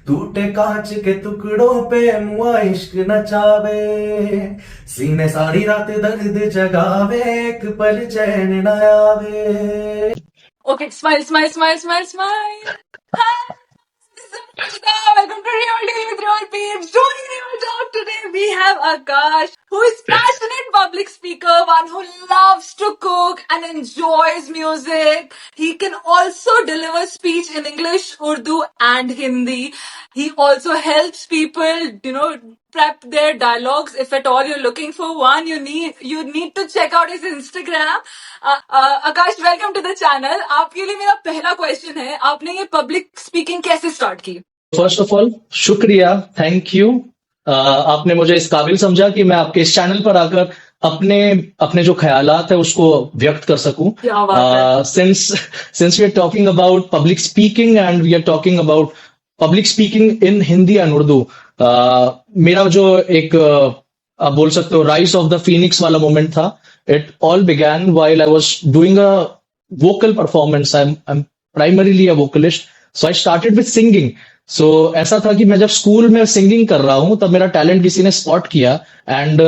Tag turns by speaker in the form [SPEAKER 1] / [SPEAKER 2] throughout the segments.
[SPEAKER 1] टूटे कांच के टुकड़ों पे मुआ इश्क नचावे, सीने सारी रात दर्द जगावे, एक पल चैन न आवे।
[SPEAKER 2] Okay, smile, smile, smile, smile, smile. Hi, this is Anushka. Welcome to Real Deal with Real Peeps. Joining Real Talk today, we have Akash, who is passionate public speaker, one who loves to cook and enjoys music. He can also deliver speech in English, Urdu, and Hindi. He also helps people, prep their dialogues. If at all you're looking for one, you need to check out his Instagram. Akash, welcome to the channel. आपके लिए मेरा पहला question है, आपने ये public speaking कैसे start की?
[SPEAKER 3] First of all शुक्रिया, थैंक यू। आपने मुझे इस काबिल समझा कि मैं आपके इस चैनल पर आकर अपने अपने जो ख्यालात है उसको व्यक्त कर सकूं।
[SPEAKER 2] क्या बात है।
[SPEAKER 3] Since we are talking about public speaking and we are talking about public speaking in Hindi and Urdu, मेरा जो एक आप बोल सकते हो राइज ऑफ द फीनिक्स वाला मोमेंट था, it all began while I was doing a vocal performance. I'm primarily a vocalist, so I started with singing. So ऐसा था कि मैं जब स्कूल में सिंगिंग कर रहा हूँ तब मेरा टैलेंट किसी ने स्पॉट किया एंड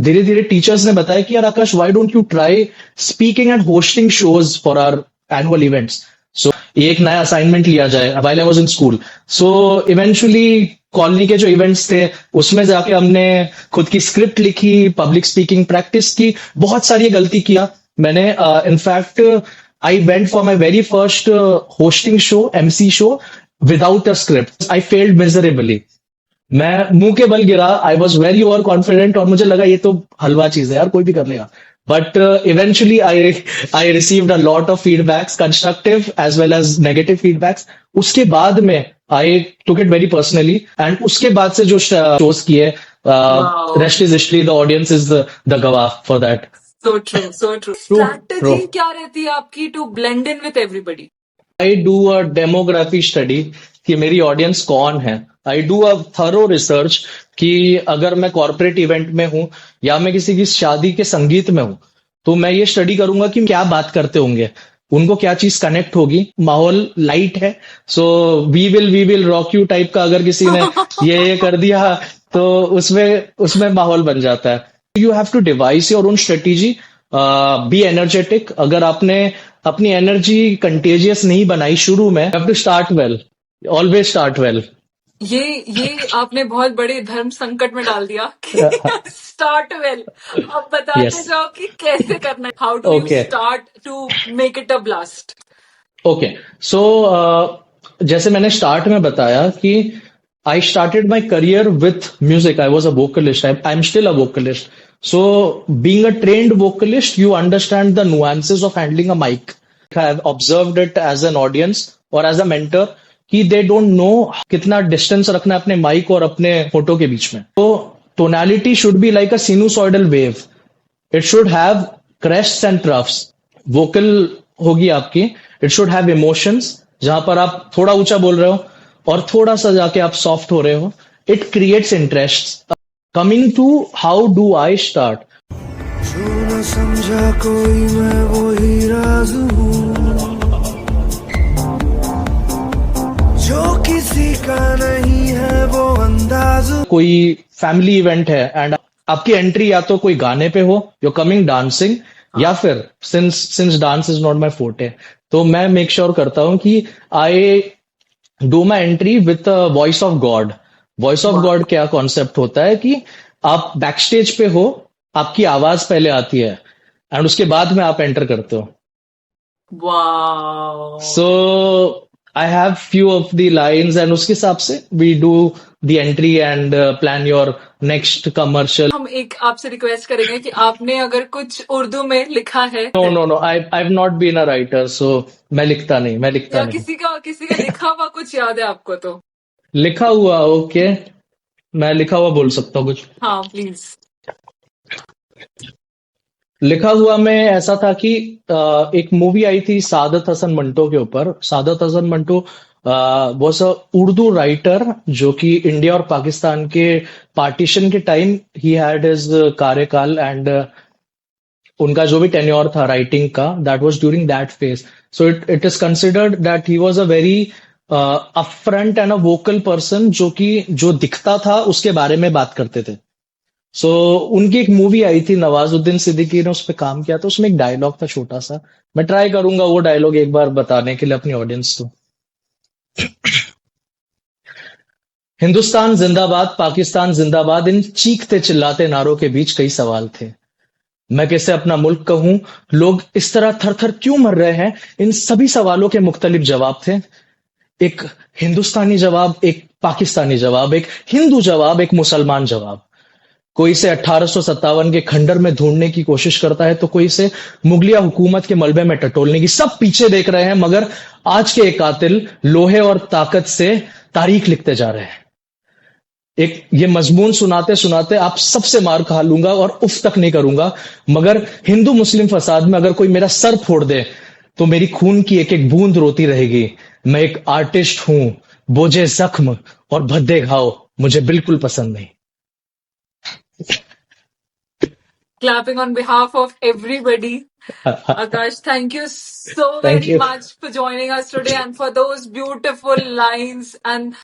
[SPEAKER 3] धीरे धीरे टीचर्स ने बताया कि यार Akash, why don't you try speaking and hosting shows for our annual events. So ये एक नया असाइनमेंट लिया जाए while I was in school. So eventually colony के जो इवेंट्स थे उसमें जाके हमने खुद की स्क्रिप्ट लिखी, पब्लिक स्पीकिंग प्रैक्टिस की, बहुत सारी गलती किया मैंने। In fact I went for my very first hosting show, MC show, without a script. I failed miserably. मैं मुंह के बल गिरा, I was very overconfident और मुझे लगा ये तो हलवा चीज है यार, कोई भी कर लेगा। But eventually I received a lot of feedbacks, constructive as well as negative feedbacks. उसके बाद में I took it very personally and उसके बाद से जो shows किए, rest is history. The audience is the गवाह for that.
[SPEAKER 2] So true, so true. Strategy क्या रहती है आपकी to blend in with everybody?
[SPEAKER 3] I do a demography study कि मेरी ऑडियंस कौन है। I do a thorough research कि अगर मैं कॉर्पोरेट इवेंट में हूं या मैं किसी की शादी के संगीत में हूं तो मैं ये स्टडी करूंगा कि क्या बात करते होंगे, उनको क्या चीज कनेक्ट होगी। माहौल लाइट है, so we will rock you type का अगर किसी ने ये कर दिया तो उसमें माहौल बन जाता है। You have to devise your own strategy, be energetic. अगर आपने अपनी एनर्जी कंटेजियस नहीं बनाई शुरू में, you have to start well, always start well.
[SPEAKER 2] ये आपने बहुत बड़े धर्म संकट में डाल दिया कि स्टार्ट वेल। अब बताते जाओ कि कैसे करना है, how do you start to make it a blast.
[SPEAKER 3] Okay, so जैसे मैंने स्टार्ट में बताया कि I started my career with music. I was a vocalist. I'm still a vocalist. So being a trained vocalist, you understand the nuances of handling a mic. I have observed it as an audience or as a mentor कि they don't know कितना distance रखना है अपने mic और अपने photo के बीच में। So tonality should be like a sinusoidal wave. It should have crests and troughs. Vocal होगी आपकी, it should have emotions, जहां पर आप थोड़ा ऊंचा बोल रहे हो और थोड़ा सा जाके आप सॉफ्ट हो रहे हो। It creates interest. Coming to how do I start.
[SPEAKER 4] जो न समझा कोई मैं वही राज हूँ, जो किसी का नहीं है वो अंदाज।
[SPEAKER 3] कोई फैमिली इवेंट है एंड आपकी एंट्री या तो कोई गाने पे हो, यू कमिंग डांसिंग, या फिर since dance is not my forte, तो मैं मेक श्योर करता हूं कि I do my entry with voice of God. Voice of God क्या कॉन्सेप्ट होता है कि आप बैक स्टेज पे हो, आपकी आवाज पहले आती है एंड उसके बाद में आप एंटर करते हो। So I have few of the lines and उसके हिसाब से we do the entry and plan your next commercial.
[SPEAKER 2] हम एक आपसे रिक्वेस्ट करेंगे कि आपने अगर कुछ उर्दू में लिखा है।
[SPEAKER 3] No I have not been a writer, so मैं लिखता नहीं।
[SPEAKER 2] किसी का लिखा हुआ कुछ याद है आपको? तो
[SPEAKER 3] लिखा हुआ, ओके, मैं लिखा हुआ बोल सकता हूँ कुछ।
[SPEAKER 2] हाँ प्लीज।
[SPEAKER 3] लिखा हुआ में ऐसा था कि एक मूवी आई थी सादत हसन मंटो के ऊपर। Saadat Hasan Manto was a Urdu writer जो कि इंडिया और पाकिस्तान के पार्टीशन के टाइम ही हैड हिज कार्यकाल एंड उनका जो भी टेन्योर था राइटिंग का, that was during that phase. So it is considered that he was a very a front and a vocal person जो दिखता था उसके बारे में बात करते थे। सो उनकी एक मूवी आई थी, नवाजुद्दीन सिद्दीकी ने उस पे काम किया था, उसमें एक डायलॉग था छोटा सा। मैं ट्राई करूंगा वो डायलॉग एक बार बताने के लिए अपनी ऑडियंस को। हिंदुस्तान जिंदाबाद, पाकिस्तान जिंदाबाद, इन चीखते चिल्लाते नारों के बीच कई सवाल थे। मैं कैसे अपना मुल्क कहूं, लोग इस तरह थर थर क्यों मर रहे हैं, इन सभी सवालों के मुख्तलिफ जवाब थे। एक हिंदुस्तानी जवाब, एक पाकिस्तानी जवाब, एक हिंदू जवाब, एक मुसलमान जवाब। कोई इसे 1857 के खंडर में ढूंढने की कोशिश करता है, तो कोई इसे मुगलिया हुकूमत के मलबे में टटोलने की। सब पीछे देख रहे हैं, मगर आज के एक कातिल लोहे और ताकत से तारीख लिखते जा रहे हैं। एक ये मजमून सुनाते सुनाते आप सबसे मार खा लूंगा और उफ तक नहीं करूंगा, मगर हिंदू मुस्लिम फसाद में अगर कोई मेरा सर फोड़ दे तो मेरी खून की एक एक बूंद रोती रहेगी। मैं एक आर्टिस्ट हूं, बोझे जख्म और भद्दे घाव मुझे बिल्कुल पसंद नहीं।
[SPEAKER 2] Clapping on behalf of everybody. Akash, thank you so
[SPEAKER 3] Thank
[SPEAKER 2] very
[SPEAKER 3] you.
[SPEAKER 2] much for joining us today and for those beautiful lines and